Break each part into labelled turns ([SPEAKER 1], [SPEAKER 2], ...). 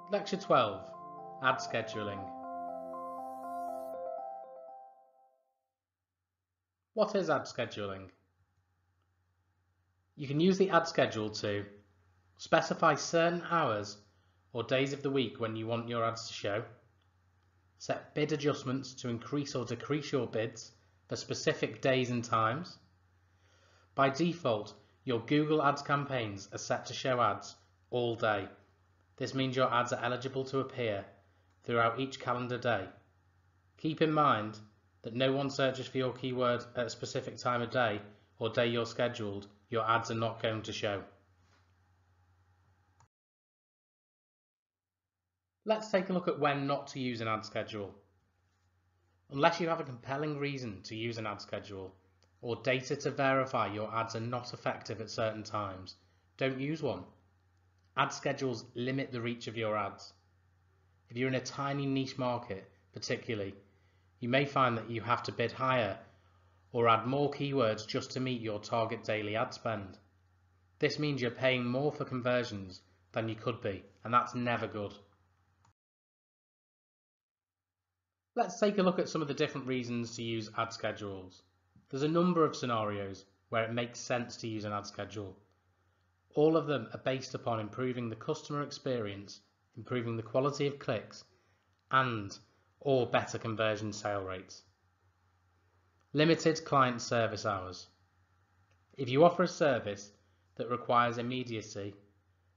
[SPEAKER 1] Lecture 12, Ad Scheduling. What is ad scheduling? You can use the ad schedule to specify certain hours or days of the week when you want your ads to show, set bid adjustments to increase or decrease your bids for specific days and times. By default, your Google Ads campaigns are set to show ads all day. This means your ads are eligible to appear throughout each calendar day. Keep in mind that no one searches for your keyword at a specific time of day or day you're scheduled, your ads are not going to show. Let's take a look at when not to use an ad schedule. Unless you have a compelling reason to use an ad schedule or data to verify your ads are not effective at certain times, don't use one. Ad schedules limit the reach of your ads. If you're in a tiny niche market, particularly, you may find that you have to bid higher or add more keywords just to meet your target daily ad spend. This means you're paying more for conversions than you could be, and that's never good. Let's take a look at some of the different reasons to use ad schedules. There's a number of scenarios where it makes sense to use an ad schedule. All of them are based upon improving the customer experience, improving the quality of clicks, and or better conversion sale rates. Limited client service hours. If you offer a service that requires immediacy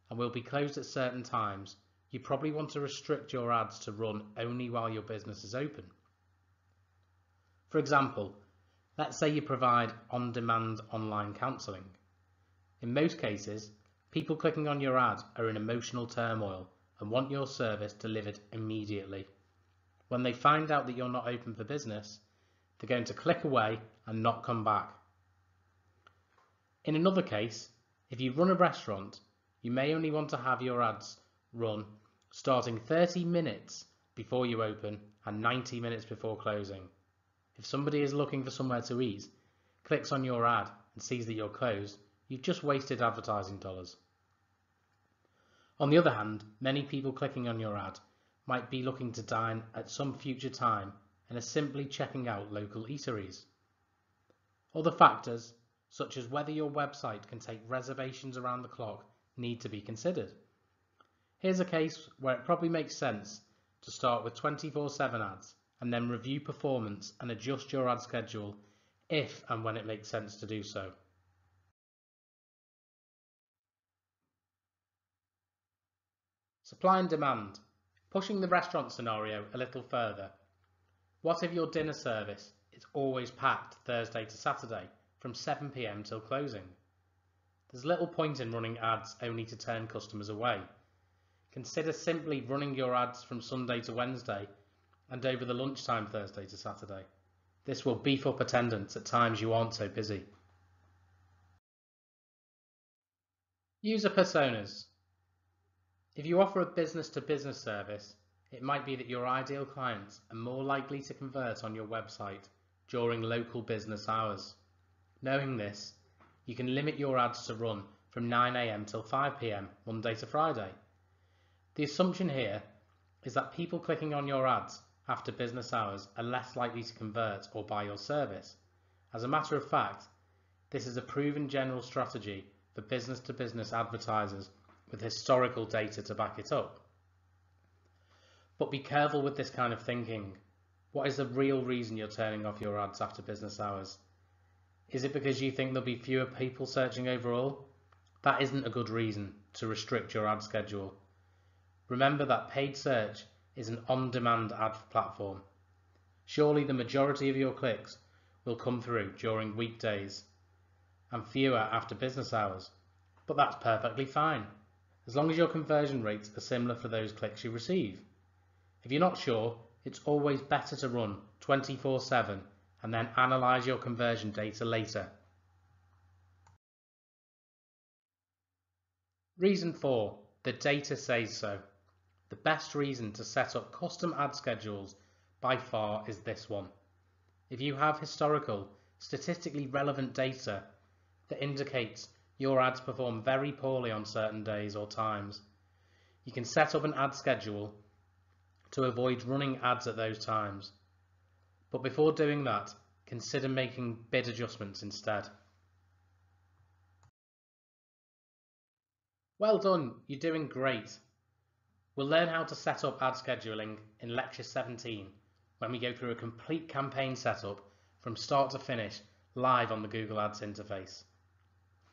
[SPEAKER 1] and will be closed at certain times, you probably want to restrict your ads to run only while your business is open. For example, let's say you provide on-demand online counselling. In most cases, people clicking on your ad are in emotional turmoil and want your service delivered immediately. When they find out that you're not open for business, they're going to click away and not come back. In another case, if you run a restaurant, you may only want to have your ads run starting 30 minutes before you open and 90 minutes before closing. If somebody is looking for somewhere to eat, clicks on your ad and sees that you're closed, you've just wasted advertising dollars. On the other hand, many people clicking on your ad might be looking to dine at some future time and are simply checking out local eateries. Other factors, such as whether your website can take reservations around the clock, need to be considered. Here's a case where it probably makes sense to start with 24/7 ads and then review performance and adjust your ad schedule if and when it makes sense to do so. Supply and demand. Pushing the restaurant scenario a little further. What if your dinner service is always packed Thursday to Saturday from 7 PM till closing? There's little point in running ads only to turn customers away. Consider simply running your ads from Sunday to Wednesday and over the lunchtime Thursday to Saturday. This will beef up attendance at times you aren't so busy. User personas. If you offer a business-to-business service, it might be that your ideal clients are more likely to convert on your website during local business hours. Knowing this, you can limit your ads to run from 9 AM till 5 PM Monday to Friday. The assumption here is that people clicking on your ads after business hours are less likely to convert or buy your service. As a matter of fact, this is a proven general strategy for business-to-business advertisers with historical data to back it up. But be careful with this kind of thinking. What is the real reason you're turning off your ads after business hours? Is it because you think there'll be fewer people searching overall? That isn't a good reason to restrict your ad schedule. Remember that paid search is an on-demand ad platform. Surely the majority of your clicks will come through during weekdays and fewer after business hours, but that's perfectly fine, as long as your conversion rates are similar for those clicks you receive. If you're not sure, it's always better to run 24/7 and then analyse your conversion data later. Reason 4. The data says so. The best reason to set up custom ad schedules by far is this one. If you have historical, statistically relevant data that indicates your ads perform very poorly on certain days or times, You can set up an ad schedule to avoid running ads at those times. But before doing that, consider making bid adjustments instead. Well done, you're doing great. We'll learn how to set up ad scheduling in Lecture 17 when we go through a complete campaign setup from start to finish live on the Google Ads interface.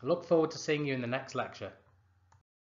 [SPEAKER 1] I look forward to seeing you in the next lecture.